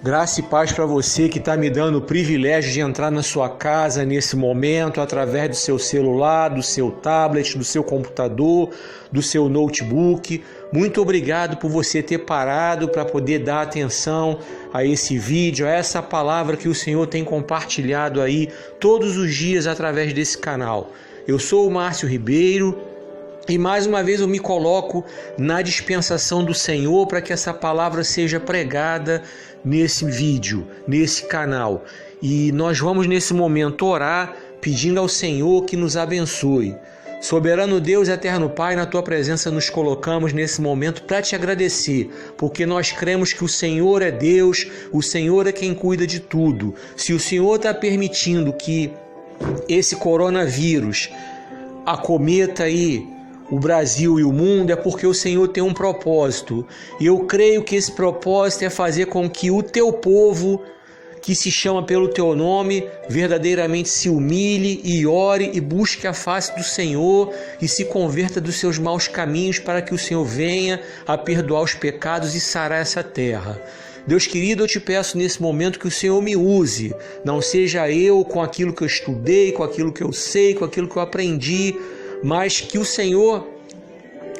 Graça e paz para você que está me dando o privilégio de entrar na sua casa nesse momento, através do seu celular, do seu tablet, do seu computador, do seu notebook. Muito obrigado por você ter parado para poder dar atenção a esse vídeo, a essa palavra que o Senhor tem compartilhado aí todos os dias através desse canal. Eu sou o Márcio Ribeiro. E mais uma vez eu me coloco na dispensação do Senhor para que essa palavra seja pregada nesse vídeo, nesse canal. E nós vamos nesse momento orar pedindo ao Senhor que nos abençoe. Soberano Deus, eterno Pai, na Tua presença nos colocamos nesse momento para Te agradecer, porque nós cremos que o Senhor é Deus, o Senhor é quem cuida de tudo. Se o Senhor está permitindo que esse coronavírus acometa aí o Brasil e o mundo, é porque o Senhor tem um propósito. E eu creio que esse propósito é fazer com que o Teu povo, que se chama pelo Teu nome, verdadeiramente se humilhe e ore e busque a face do Senhor e se converta dos seus maus caminhos para que o Senhor venha a perdoar os pecados e sarar essa terra. Deus querido, eu te peço nesse momento que o Senhor me use. Não seja eu com aquilo que eu estudei, com aquilo que eu sei, com aquilo que eu aprendi, mas que o Senhor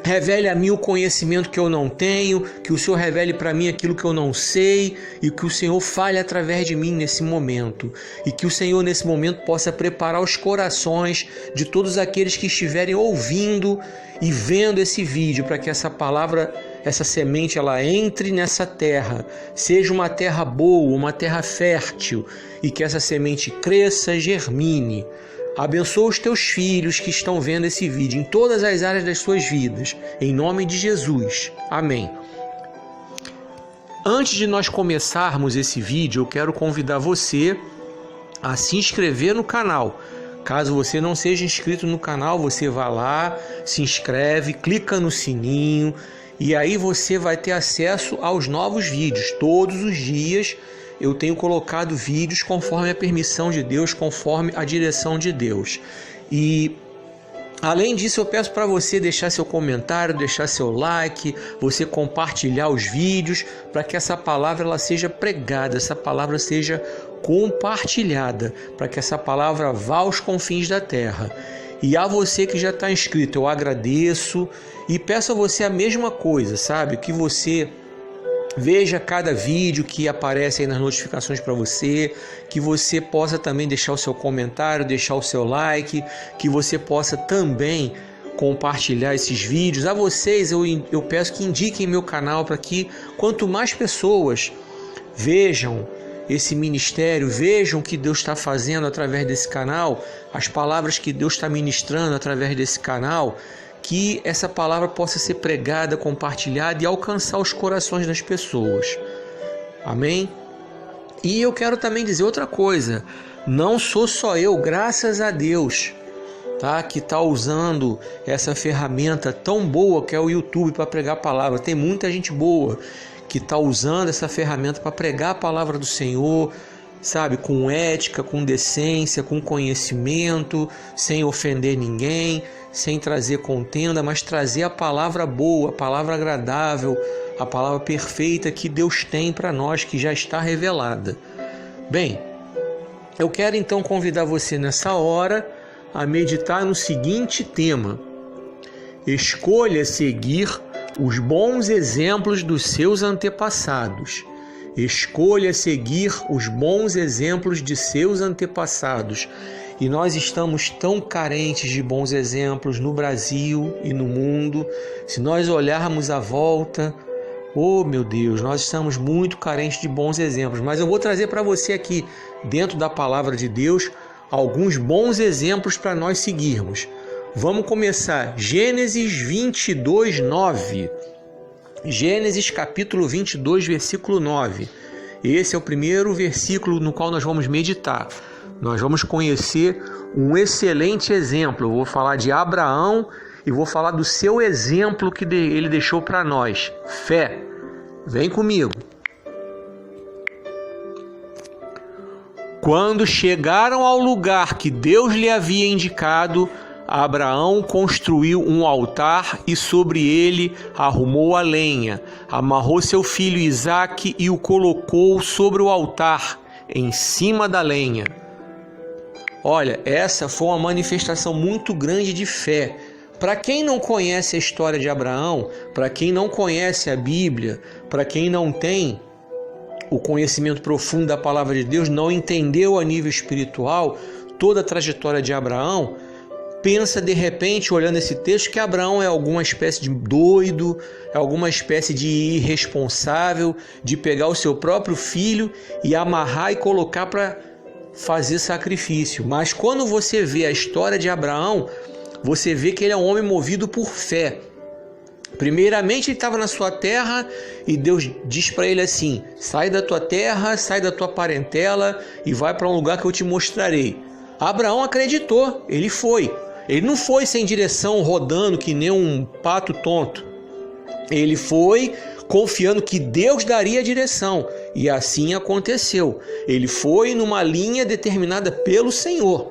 revele a mim o conhecimento que eu não tenho, que o Senhor revele para mim aquilo que eu não sei e que o Senhor fale através de mim nesse momento. E que o Senhor nesse momento possa preparar os corações de todos aqueles que estiverem ouvindo e vendo esse vídeo, para que essa palavra, essa semente, ela entre nessa terra, seja uma terra boa, uma terra fértil, e que essa semente cresça, germine. Abençoa os teus filhos que estão vendo esse vídeo em todas as áreas das suas vidas, em nome de Jesus. Amém. Antes de nós começarmos esse vídeo, eu quero convidar você a se inscrever no canal. Caso você não seja inscrito no canal, você vai lá, se inscreve, clica no sininho e aí você vai ter acesso aos novos vídeos. Todos os dias eu tenho colocado vídeos conforme a permissão de Deus, conforme a direção de Deus. E além disso, eu peço para você deixar seu comentário, deixar seu like, você compartilhar os vídeos, para que essa palavra ela seja pregada, essa palavra seja compartilhada, para que essa palavra vá aos confins da terra. E a você que já está inscrito, eu agradeço e peço a você a mesma coisa, sabe? Que você veja cada vídeo que aparece aí nas notificações para você, que você possa também deixar o seu comentário, deixar o seu like, que você possa também compartilhar esses vídeos. A vocês eu peço que indiquem meu canal para que quanto mais pessoas vejam esse ministério, vejam o que Deus está fazendo através desse canal, as palavras que Deus está ministrando através desse canal, que essa palavra possa ser pregada, compartilhada e alcançar os corações das pessoas. Amém? E eu quero também dizer outra coisa. Não sou só eu, graças a Deus, tá? Que está usando essa ferramenta tão boa que é o YouTube para pregar a palavra. Tem muita gente boa que está usando essa ferramenta para pregar a palavra do Senhor, sabe, com ética, com decência, com conhecimento, sem ofender ninguém, sem trazer contenda, mas trazer a palavra boa, a palavra agradável, a palavra perfeita que Deus tem para nós, que já está revelada. Bem, eu quero então convidar você nessa hora a meditar no seguinte tema: escolha seguir os bons exemplos dos seus antepassados. Escolha seguir os bons exemplos de seus antepassados. E nós estamos tão carentes de bons exemplos no Brasil e no mundo. Se nós olharmos à volta, oh meu Deus, nós estamos muito carentes de bons exemplos. Mas eu vou trazer para você aqui, dentro da palavra de Deus, alguns bons exemplos para nós seguirmos. Vamos começar. Gênesis 22, 9. Gênesis capítulo 22, versículo 9. Esse é o primeiro versículo no qual nós vamos meditar. Nós vamos conhecer um excelente exemplo. Eu vou falar de Abraão e vou falar do seu exemplo que ele deixou para nós. Fé. Vem comigo. Quando chegaram ao lugar que Deus lhe havia indicado, Abraão construiu um altar e sobre ele arrumou a lenha. amarrou seu filho Isaque e o colocou sobre o altar, em cima da lenha. Olha, essa foi uma manifestação muito grande de fé. Para quem não conhece a história de Abraão, para quem não conhece a Bíblia, para quem não tem o conhecimento profundo da palavra de Deus, não entendeu a nível espiritual toda a trajetória de Abraão, pensa de repente, olhando esse texto, que Abraão é alguma espécie de doido, é alguma espécie de irresponsável, de pegar o seu próprio filho e amarrar e colocar para fazer sacrifício. Mas quando você vê a história de Abraão, você vê que ele é um homem movido por fé. Primeiramente, ele estava na sua terra e Deus diz para ele assim: sai da tua terra, sai da tua parentela e vai para um lugar que eu te mostrarei. Abraão acreditou, ele foi. Ele não foi sem direção, rodando que nem um pato tonto. Ele foi confiando que Deus daria a direção, e assim aconteceu. Ele foi numa linha determinada pelo Senhor.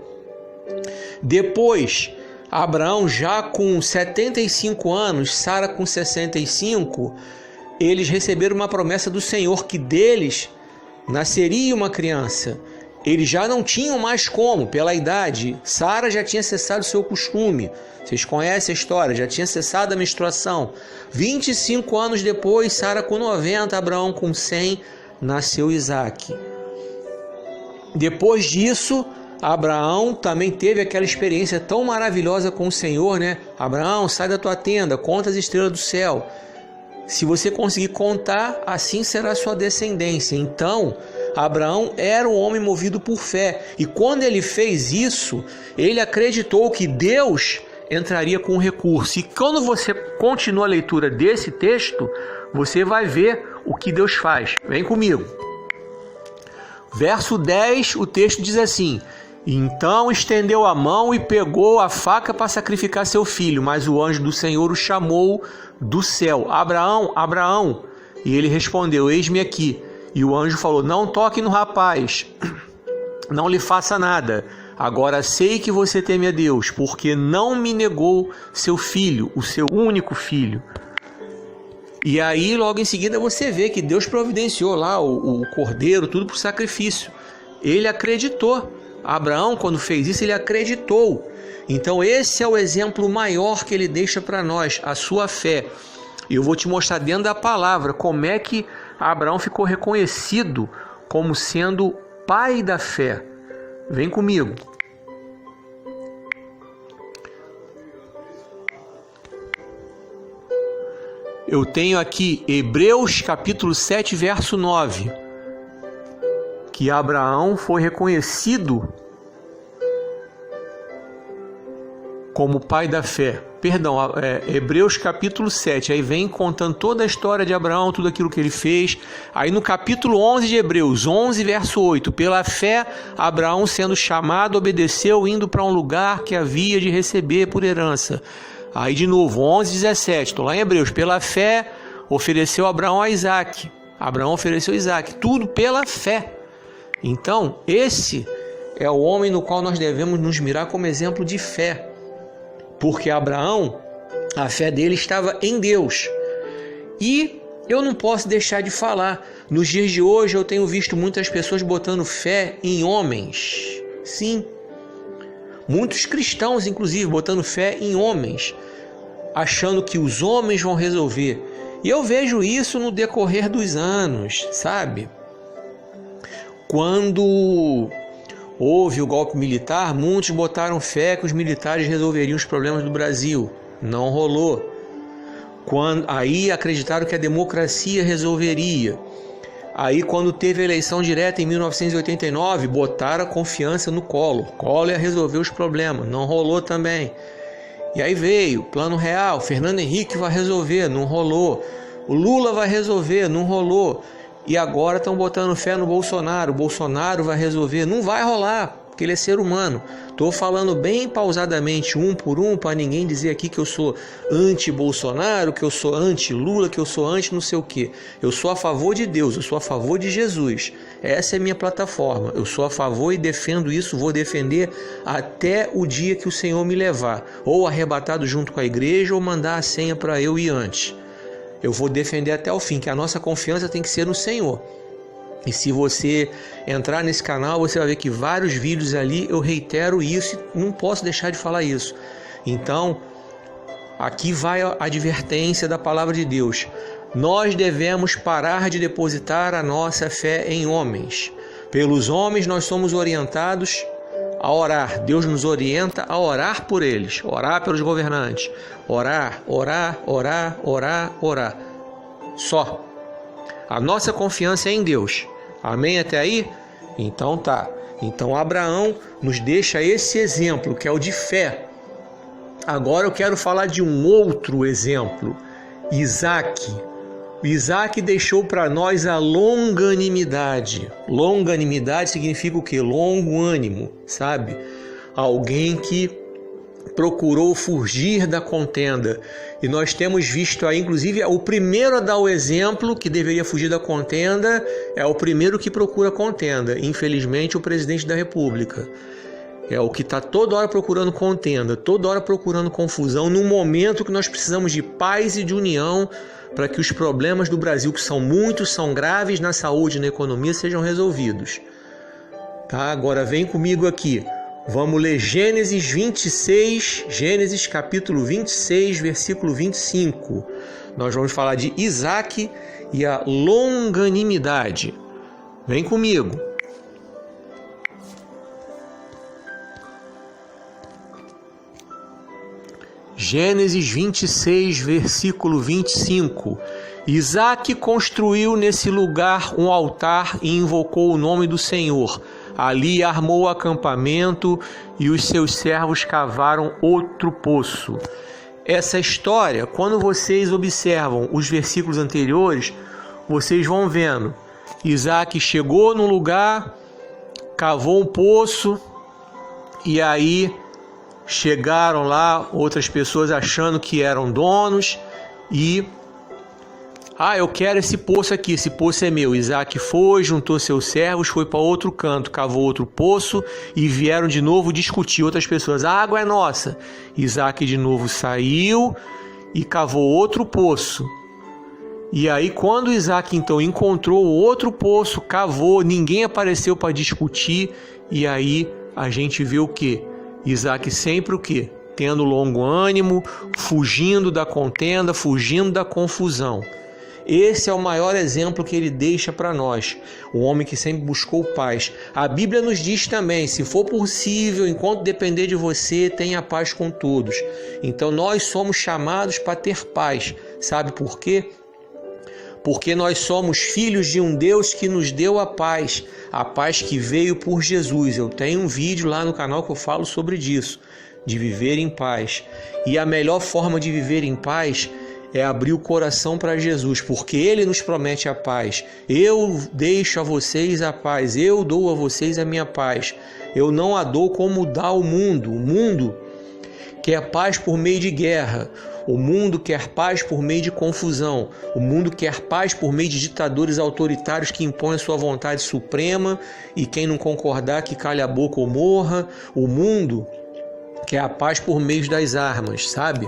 Depois, Abraão já com 75 anos, Sara com 65, eles receberam uma promessa do Senhor que deles nasceria uma criança. Eles já não tinham mais como, pela idade. Sara já tinha cessado seu costume. Vocês conhecem a história, já tinha cessado a menstruação. 25 anos depois, Sara com 90, Abraão com 100, nasceu Isaque. Depois disso, Abraão também teve aquela experiência tão maravilhosa com o Senhor, né? Abraão, sai da tua tenda, conta as estrelas do céu. Se você conseguir contar, assim será a sua descendência. Então, Abraão era um homem movido por fé. E quando ele fez isso, ele acreditou que Deus entraria com recurso. E quando você continua a leitura desse texto, você vai ver o que Deus faz. Vem comigo. Verso 10, o texto diz assim: então estendeu a mão e pegou a faca para sacrificar seu filho, mas o anjo do Senhor o chamou do céu: Abraão, Abraão. E ele respondeu: eis-me aqui. E o anjo falou: não toque no rapaz, não lhe faça nada. Agora sei que você teme a Deus, porque não me negou seu filho, o seu único filho. E aí, logo em seguida, você vê que Deus providenciou lá o cordeiro, tudo para o sacrifício. Ele acreditou. Abraão, quando fez isso, ele acreditou. Então, esse é o exemplo maior que ele deixa para nós, a sua fé. E eu vou te mostrar dentro da palavra como é que Abraão ficou reconhecido como sendo pai da fé. Vem comigo. Eu tenho aqui Hebreus capítulo 7, verso 9. Que Abraão foi reconhecido como pai da fé. Perdão, Hebreus capítulo 7. Aí vem contando toda a história de Abraão, tudo aquilo que ele fez. Aí no capítulo 11 de Hebreus, 11 verso 8. Pela fé, Abraão sendo chamado, obedeceu, indo para um lugar que havia de receber por herança. Aí de novo, 11, 17. Estou lá em Hebreus. Pela fé, ofereceu Abraão a Isaque. Abraão ofereceu Isaque. Tudo pela fé. Então, esse é o homem no qual nós devemos nos mirar como exemplo de fé. Porque Abraão, a fé dele estava em Deus. E eu não posso deixar de falar, nos dias de hoje eu tenho visto muitas pessoas botando fé em homens. Sim, muitos cristãos inclusive botando fé em homens, achando que os homens vão resolver. E eu vejo isso no decorrer dos anos, sabe? Quando houve o golpe militar, muitos botaram fé que os militares resolveriam os problemas do Brasil. Não rolou. Aí acreditaram que a democracia resolveria. Aí quando teve a eleição direta em 1989, botaram a confiança no Collor. Collor ia resolver os problemas. Não rolou também. E aí veio Plano Real, Fernando Henrique vai resolver. Não rolou. O Lula vai resolver. Não rolou. E agora estão botando fé no Bolsonaro. O Bolsonaro vai resolver. Não vai rolar, porque ele é ser humano. Estou falando bem pausadamente, um por um, para ninguém dizer aqui que eu sou anti-Bolsonaro, que eu sou anti-Lula, que eu sou anti não sei o quê. Eu sou a favor de Deus, eu sou a favor de Jesus. Essa é a minha plataforma. Eu sou a favor e defendo isso, vou defender até o dia que o Senhor me levar. Ou arrebatado junto com a igreja, ou mandar a senha para eu ir antes. eu vou defender até o fim, que a nossa confiança tem que ser no Senhor. E se você entrar nesse canal, você vai ver que vários vídeos ali eu reitero isso e não posso deixar de falar isso. Então, aqui vai a advertência da palavra de Deus. Nós devemos parar de depositar a nossa fé em homens. Pelos homens nós somos orientados a orar. Deus nos orienta a orar por eles, orar pelos governantes. Orar, orar, orar, orar, orar. Só. A nossa confiança é em Deus. Amém até aí? Então tá. Então Abraão nos deixa esse exemplo, que é o de fé. Agora eu quero falar de um outro exemplo. Isaac. Isaac deixou para nós a longanimidade. Longanimidade significa o quê? Longo ânimo, sabe? Alguém que procurou fugir da contenda. E nós temos visto aí, inclusive, o primeiro a dar o exemplo que deveria fugir da contenda é o primeiro que procura contenda. Infelizmente, o presidente da República. É o que está toda hora procurando contenda, toda hora procurando confusão, num momento que nós precisamos de paz e de união para que os problemas do Brasil, que são muitos, são graves na saúde e na economia, sejam resolvidos. Tá? Agora vem comigo aqui. Vamos ler Gênesis 26, Gênesis capítulo 26, versículo 25. Nós vamos falar de Isaac e a longanimidade. Vem comigo. Gênesis 26, versículo 25. Isaac construiu nesse lugar um altar e invocou o nome do Senhor. Ali armou o acampamento e os seus servos cavaram outro poço. Essa história, quando vocês observam os versículos anteriores, vocês vão vendo. Isaac chegou num lugar, cavou um poço e aí chegaram lá outras pessoas achando que eram donos e eu quero esse poço aqui, esse poço é meu. Isaac foi, juntou seus servos, foi para outro canto, cavou outro poço e vieram de novo discutir outras pessoas. A água é nossa. Isaac de novo saiu e cavou outro poço. E aí quando Isaac então encontrou outro poço, cavou, ninguém apareceu para discutir e aí a gente vê o quê? Isaac sempre o quê? Tendo longo ânimo, fugindo da contenda, fugindo da confusão. Esse é o maior exemplo que ele deixa para nós, o homem que sempre buscou paz. A Bíblia nos diz também, se for possível, enquanto depender de você, tenha paz com todos. Então nós somos chamados para ter paz. Sabe por quê? Porque nós somos filhos de um Deus que nos deu a paz que veio por Jesus. Eu tenho um vídeo lá no canal que eu falo sobre isso, de viver em paz. E a melhor forma de viver em paz é abrir o coração para Jesus, porque Ele nos promete a paz. Eu deixo a vocês a paz, eu dou a vocês a minha paz. Eu não a dou como dá o mundo quer paz por meio de guerra. O mundo quer paz por meio de confusão. O mundo quer paz por meio de ditadores autoritários que impõem a sua vontade suprema e quem não concordar que calhe a boca ou morra. O mundo quer a paz por meio das armas, sabe?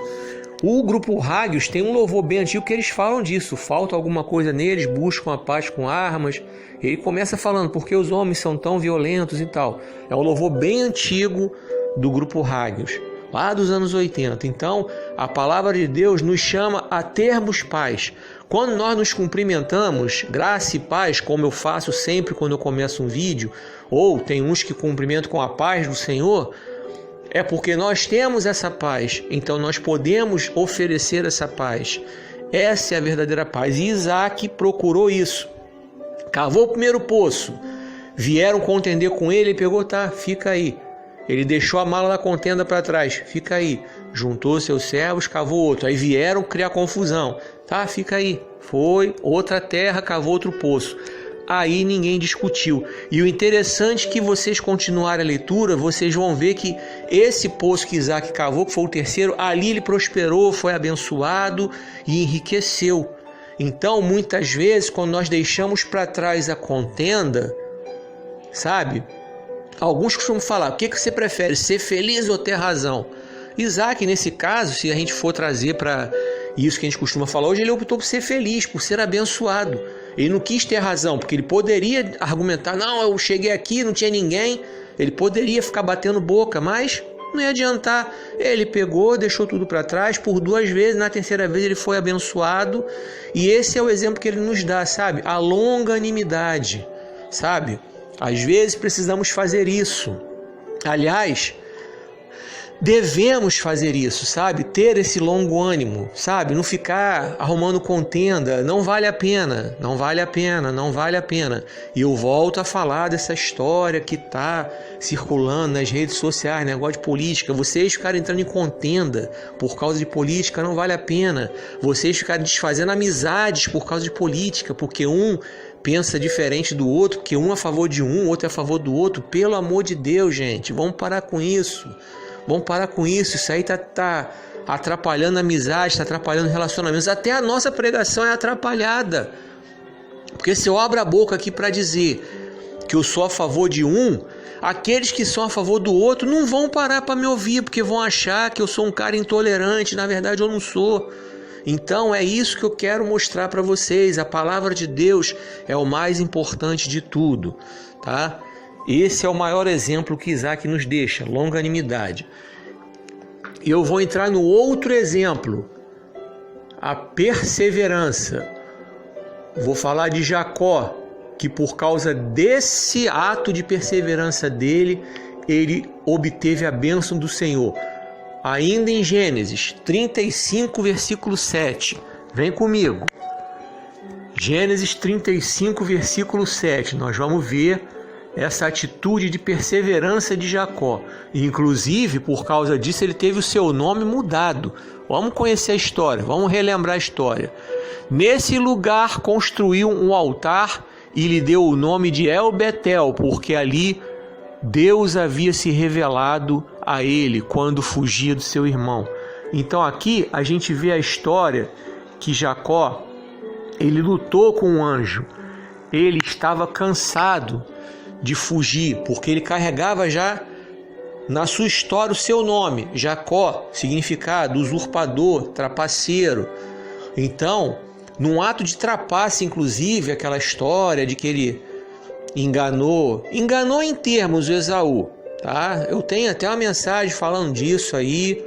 O grupo Hagios tem um louvor bem antigo que eles falam disso. Falta alguma coisa neles, buscam a paz com armas. Ele começa falando, porque os homens são tão violentos e tal. É um louvor bem antigo do grupo Hagios, lá dos anos 80. Então, a palavra de Deus nos chama a termos paz. Quando nós nos cumprimentamos, graça e paz, como eu faço sempre quando eu começo um vídeo, ou tem uns que cumprimentam com a paz do Senhor, é porque nós temos essa paz, então nós podemos oferecer essa paz. Essa é a verdadeira paz. E Isaac procurou isso. Cavou o primeiro poço, vieram contender com ele, ele pegou, fica aí. Ele deixou a mala da contenda para trás, fica aí. Juntou seus servos, cavou outro. Aí vieram criar confusão. Fica aí. Foi, outra terra, cavou outro poço. Aí ninguém discutiu. E o interessante é que vocês continuarem a leitura, vocês vão ver que esse poço que Isaac cavou, que foi o terceiro, ali ele prosperou, foi abençoado e enriqueceu. Então, muitas vezes, quando nós deixamos para trás a contenda, sabe? Alguns costumam falar, o que você prefere, ser feliz ou ter razão? Isaac, nesse caso, se a gente for trazer para Isso que a gente costuma falar hoje, ele optou por ser feliz, por ser abençoado. Ele não quis ter razão, porque ele poderia argumentar, não, eu cheguei aqui, não tinha ninguém. Ele poderia ficar batendo boca, mas não ia adiantar. Ele pegou, deixou tudo para trás, por 2 vezes, na terceira vez ele foi abençoado. E esse é o exemplo que ele nos dá, sabe? A longanimidade, sabe? Às vezes precisamos fazer isso. Aliás, devemos fazer isso, sabe? Ter esse longo ânimo, sabe? Não ficar arrumando contenda, não vale a pena, não vale a pena, não vale a pena. E eu volto a falar dessa história que está circulando nas redes sociais, negócio de política. Vocês ficarem entrando em contenda por causa de política, não vale a pena. Vocês ficarem desfazendo amizades por causa de política, porque um pensa diferente do outro, porque um é a favor de um, outro é a favor do outro. Pelo amor de Deus, gente, vamos parar com isso. Vamos parar com isso. Isso aí tá atrapalhando a amizade, está atrapalhando relacionamentos. Até a nossa pregação é atrapalhada. Porque se eu abro a boca aqui para dizer que eu sou a favor de um, aqueles que são a favor do outro não vão parar para me ouvir, porque vão achar que eu sou um cara intolerante. Na verdade, eu não sou. Então é isso que eu quero mostrar para vocês. A palavra de Deus é o mais importante de tudo, tá? Esse é o maior exemplo que Isaac nos deixa, longanimidade. E eu vou entrar no outro exemplo, a perseverança. Vou falar de Jacó, que por causa desse ato de perseverança dele, ele obteve a bênção do Senhor. Ainda em Gênesis 35, versículo 7. Vem comigo. Gênesis 35, versículo 7. Nós vamos ver essa atitude de perseverança de Jacó. E, inclusive, por causa disso, ele teve o seu nome mudado. Vamos conhecer a história, vamos relembrar a história. Nesse lugar construiu um altar e lhe deu o nome de El-Betel, porque ali Deus havia se revelado a ele quando fugia do seu irmão. Então aqui a gente vê a história que Jacó, ele lutou com um anjo. Ele estava cansado de fugir, porque ele carregava já na sua história o seu nome, Jacó, significado usurpador, trapaceiro. Então, num ato de trapaça, inclusive, aquela história de que ele enganou em termos o Esaú, tá? Eu tenho até uma mensagem falando disso aí,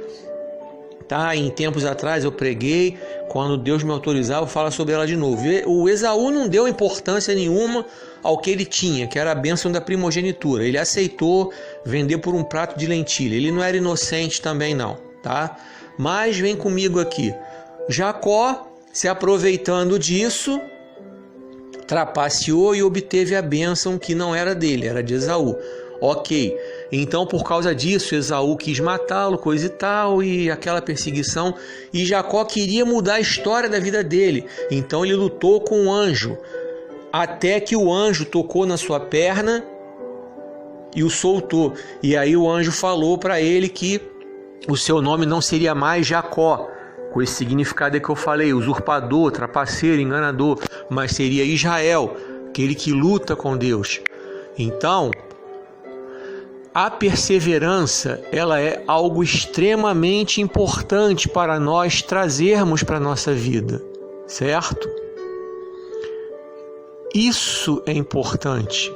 tá? Em tempos atrás eu preguei, quando Deus me autorizar, eu vou falar sobre ela de novo. O Esaú não deu importância nenhuma ao que ele tinha, que era a bênção da primogenitura. Ele aceitou vender por um prato de lentilha. Ele não era inocente também não, tá? Mas vem comigo aqui. Jacó, se aproveitando disso, trapaceou e obteve a bênção que não era dele, era de Esaú. Ok, então por causa disso Esaú quis matá-lo, coisa e tal, e aquela perseguição, e Jacó queria mudar a história da vida dele, então ele lutou com um anjo, até que o anjo tocou na sua perna e o soltou, e aí o anjo falou para ele que o seu nome não seria mais Jacó, com esse significado que eu falei, usurpador, trapaceiro, enganador, mas seria Israel, aquele que luta com Deus. Então, a perseverança, ela é algo extremamente importante para nós trazermos para a nossa vida, certo? Isso é importante,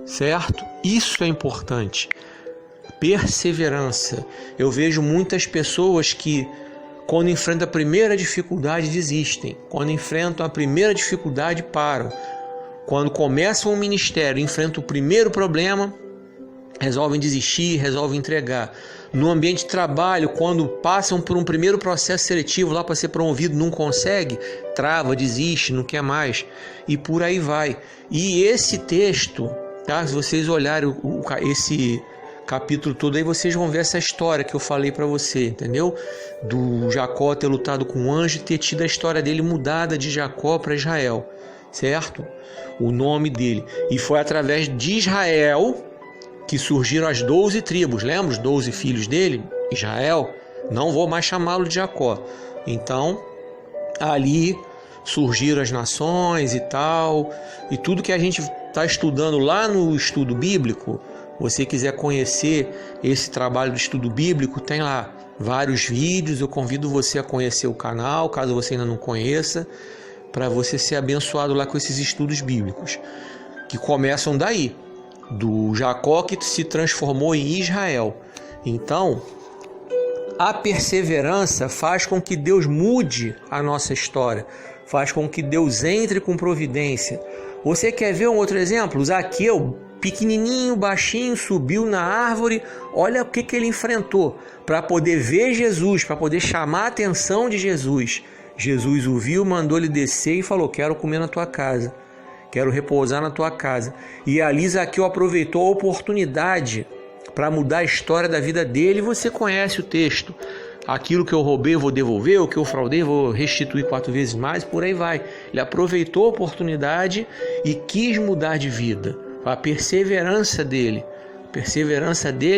certo? Isso é importante. Perseverança. Eu vejo muitas pessoas que, quando enfrentam a primeira dificuldade, desistem. Quando enfrentam a primeira dificuldade, param. Quando começam um ministério, enfrentam o primeiro problema, resolvem desistir, resolvem entregar. No ambiente de trabalho, quando passam por um primeiro processo seletivo lá para ser promovido, não consegue, trava, desiste, não quer mais. E por aí vai. E esse texto, tá? Se vocês olharem esse capítulo todo aí, vocês vão ver essa história que eu falei para você, entendeu? Do Jacó ter lutado com o anjo e ter tido a história dele mudada de Jacó para Israel, certo? O nome dele. E foi através de Israel que surgiram as 12 tribos. Lembra os 12 filhos dele? Israel. Não vou mais chamá-lo de Jacó. Então, ali surgiram as nações e tal. E tudo que a gente está estudando lá no estudo bíblico, você quiser conhecer esse trabalho do estudo bíblico, tem lá vários vídeos. Eu convido você a conhecer o canal, caso você ainda não conheça, para você ser abençoado lá com esses estudos bíblicos, que começam daí, do Jacó que se transformou em Israel. Então, a perseverança faz com que Deus mude a nossa história, faz com que Deus entre com providência. Você quer ver um outro exemplo? Zaqueu, pequenininho, baixinho, subiu na árvore, olha o que ele enfrentou para poder ver Jesus, para poder chamar a atenção de Jesus. Jesus o viu, mandou ele descer e falou: quero comer na tua casa, quero repousar na tua casa. E ali Zaqueu aproveitou a oportunidade para mudar a história da vida dele. Você conhece o texto: aquilo que eu roubei eu vou devolver, o que eu fraudei eu vou restituir 4 vezes mais, por aí vai. Ele aproveitou a oportunidade e quis mudar de vida. A perseverança dele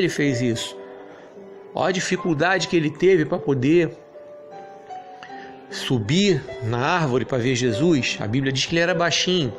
fez isso. Olha a dificuldade que ele teve para poder subir na árvore para ver Jesus. A Bíblia diz que ele era baixinho.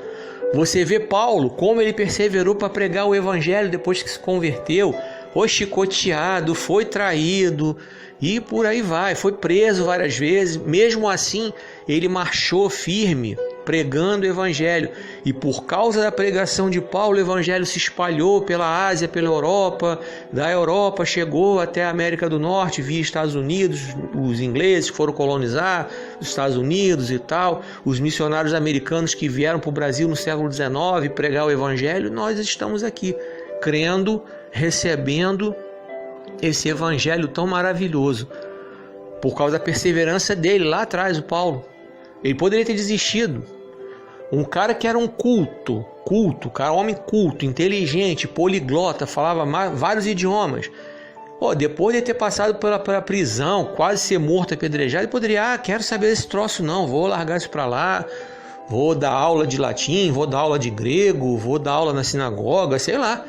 Você vê Paulo, como ele perseverou para pregar o evangelho depois que se converteu. Foi chicoteado, foi traído e por aí vai. Foi preso várias vezes. Mesmo assim, ele marchou firme, pregando o evangelho. E por causa da pregação de Paulo, o evangelho se espalhou pela Ásia, pela Europa. Da Europa chegou até a América do Norte, via Estados Unidos. Os ingleses foram colonizar os Estados Unidos e tal. Os missionários americanos que vieram para o Brasil no século XIX pregar o evangelho. Nós estamos aqui, crendo, recebendo esse evangelho tão maravilhoso. Por causa da perseverança dele lá atrás, o Paulo. Ele poderia ter desistido. Um cara que era um cara, homem culto, inteligente, poliglota, falava vários idiomas. Depois de ter passado pela prisão, quase ser morto, apedrejado, ele poderia, quero saber desse troço não, vou largar isso para lá, vou dar aula de latim, vou dar aula de grego, vou dar aula na sinagoga, sei lá.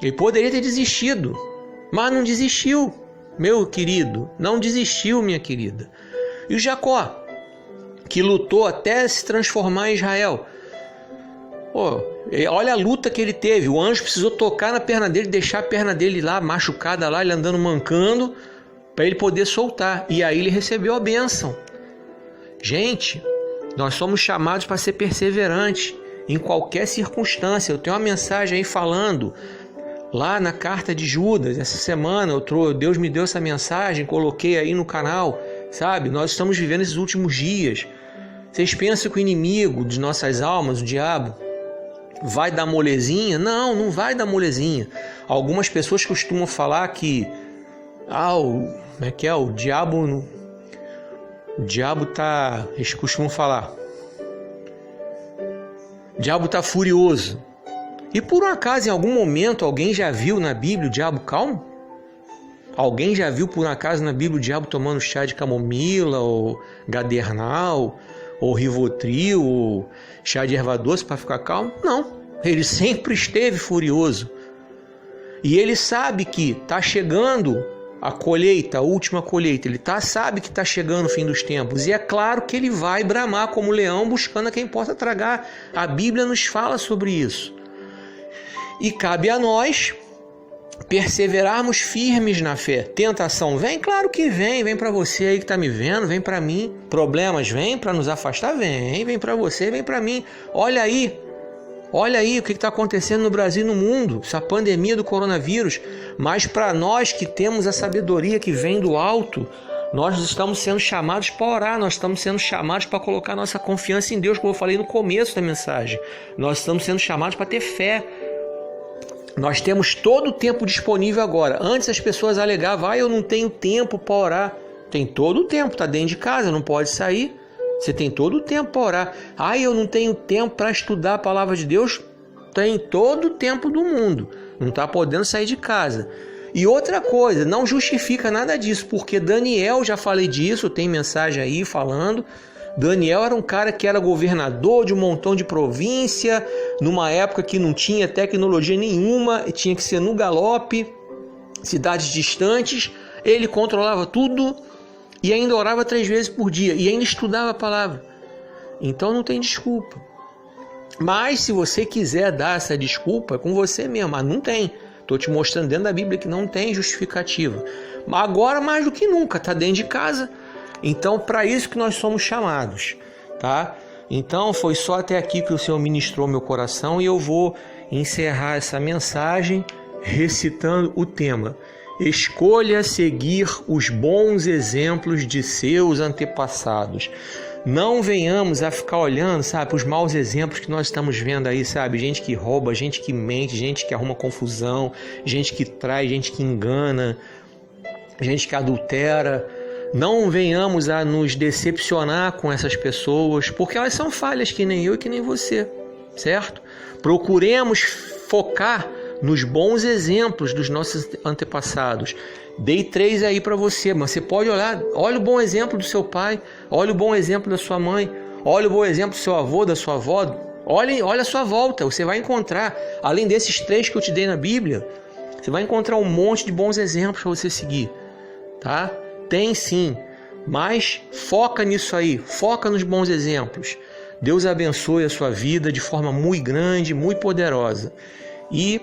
Ele poderia ter desistido, mas não desistiu, meu querido, não desistiu, minha querida. E o Jacó, que lutou até se transformar em Israel. Olha a luta que ele teve. O anjo precisou tocar na perna dele, deixar a perna dele lá machucada lá, ele andando mancando, para ele poder soltar. E aí ele recebeu a bênção. Gente, nós somos chamados para ser perseverantes em qualquer circunstância. Eu tenho uma mensagem aí falando lá na carta de Judas, essa semana Deus me deu essa mensagem, coloquei aí no canal, sabe? Nós estamos vivendo esses últimos dias. Vocês pensam que o inimigo de nossas almas, o diabo, vai dar molezinha? Não, não vai dar molezinha. Algumas pessoas costumam falar que o diabo tá, eles costumam falar, o diabo tá furioso. E por um acaso, em algum momento, alguém já viu na Bíblia o diabo calmo? Alguém já viu por um acaso na Bíblia o diabo tomando chá de camomila, ou gadernal, ou rivotril, ou chá de erva doce para ficar calmo? Não, ele sempre esteve furioso. E ele sabe que está chegando a colheita, a última colheita. Ele sabe que está chegando o fim dos tempos. E é claro que ele vai bramar como leão buscando a quem possa tragar. A Bíblia nos fala sobre isso. E cabe a nós perseverarmos firmes na fé. Tentação vem? Claro que vem. Vem para você aí que está me vendo, vem para mim. Problemas vêm para nos afastar? Vem para você, vem para mim. Olha aí o que está acontecendo no Brasil e no mundo, essa pandemia do coronavírus. Mas para nós que temos a sabedoria que vem do alto, nós estamos sendo chamados para orar, nós estamos sendo chamados para colocar nossa confiança em Deus, como eu falei no começo da mensagem. Nós estamos sendo chamados para ter fé. Nós temos todo o tempo disponível agora. Antes as pessoas alegavam, eu não tenho tempo para orar. Tem todo o tempo, está dentro de casa, não pode sair. Você tem todo o tempo para orar. Eu não tenho tempo para estudar a palavra de Deus. Tem todo o tempo do mundo. Não está podendo sair de casa. E outra coisa, não justifica nada disso, porque Daniel, já falei disso, tem mensagem aí falando. Daniel era um cara que era governador de um montão de província, numa época que não tinha tecnologia nenhuma, tinha que ser no galope, cidades distantes. Ele controlava tudo e ainda orava 3 vezes por dia e ainda estudava a palavra. Então não tem desculpa. Mas se você quiser dar essa desculpa, é com você mesmo, mas não tem. Estou te mostrando dentro da Bíblia que não tem justificativa. Mas agora, mais do que nunca, está dentro de casa. Então, para isso que nós somos chamados, tá? Então, foi só até aqui que o Senhor ministrou meu coração e eu vou encerrar essa mensagem recitando o tema: escolha seguir os bons exemplos de seus antepassados. Não venhamos a ficar olhando, sabe, para os maus exemplos que nós estamos vendo aí, sabe? Gente que rouba, gente que mente, gente que arruma confusão, gente que trai, gente que engana, gente que adultera. Não venhamos a nos decepcionar com essas pessoas, porque elas são falhas que nem eu e que nem você, certo? Procuremos focar nos bons exemplos dos nossos antepassados. Dei 3 aí para você, mas você pode olhar, olha o bom exemplo do seu pai, olha o bom exemplo da sua mãe, olha o bom exemplo do seu avô, da sua avó, olha a sua volta, você vai encontrar, além desses 3 que eu te dei na Bíblia, você vai encontrar um monte de bons exemplos para você seguir, tá? Tem sim, mas foca nisso aí, foca nos bons exemplos. Deus abençoe a sua vida de forma muito grande, muito poderosa. E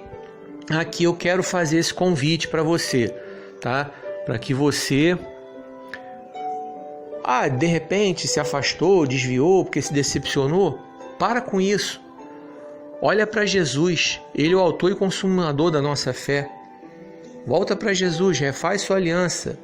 aqui eu quero fazer esse convite para você, tá? Para que você, de repente se afastou, desviou, porque se decepcionou, para com isso. Olha para Jesus, Ele é o autor e consumador da nossa fé. Volta para Jesus, refaz sua aliança.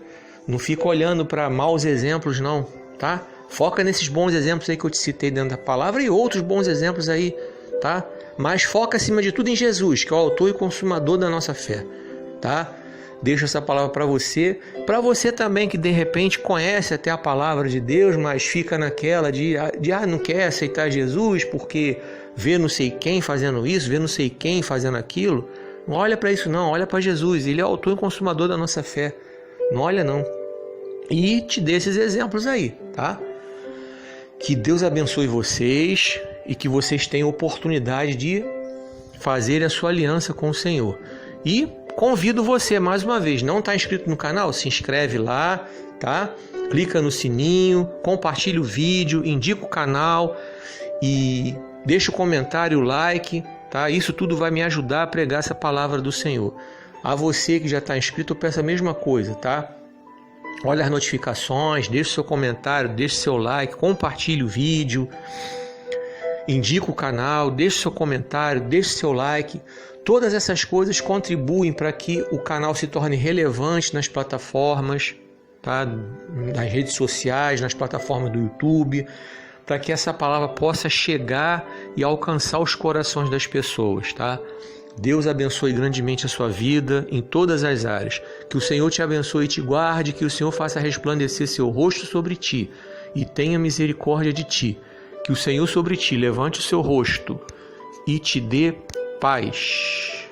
Não fica olhando para maus exemplos não, tá? Foca nesses bons exemplos aí que eu te citei dentro da palavra e outros bons exemplos aí, tá? Mas foca acima de tudo em Jesus, que é o autor e consumador da nossa fé, tá? Deixo essa palavra para você também que de repente conhece até a palavra de Deus, mas fica naquela de não quer aceitar Jesus porque vê não sei quem fazendo isso, vê não sei quem fazendo aquilo. Não olha para isso não, olha para Jesus, Ele é o autor e consumador da nossa fé. Não olha não. E te dê esses exemplos aí, tá? Que Deus abençoe vocês e que vocês tenham oportunidade de fazer a sua aliança com o Senhor. E convido você mais uma vez, não está inscrito no canal? Se inscreve lá, tá? Clica no sininho, compartilha o vídeo, indica o canal e deixa o comentário, o like, tá? Isso tudo vai me ajudar a pregar essa palavra do Senhor. A você que já está inscrito, eu peço a mesma coisa, tá? Olha as notificações, deixa o seu comentário, deixa o seu like, compartilhe o vídeo, indica o canal, deixa o seu comentário, deixa o seu like. Todas essas coisas contribuem para que o canal se torne relevante nas plataformas, tá? Nas redes sociais, nas plataformas do YouTube, para que essa palavra possa chegar e alcançar os corações das pessoas, tá? Deus abençoe grandemente a sua vida em todas as áreas. Que o Senhor te abençoe e te guarde, que o Senhor faça resplandecer seu rosto sobre ti e tenha misericórdia de ti. Que o Senhor sobre ti levante o seu rosto e te dê paz.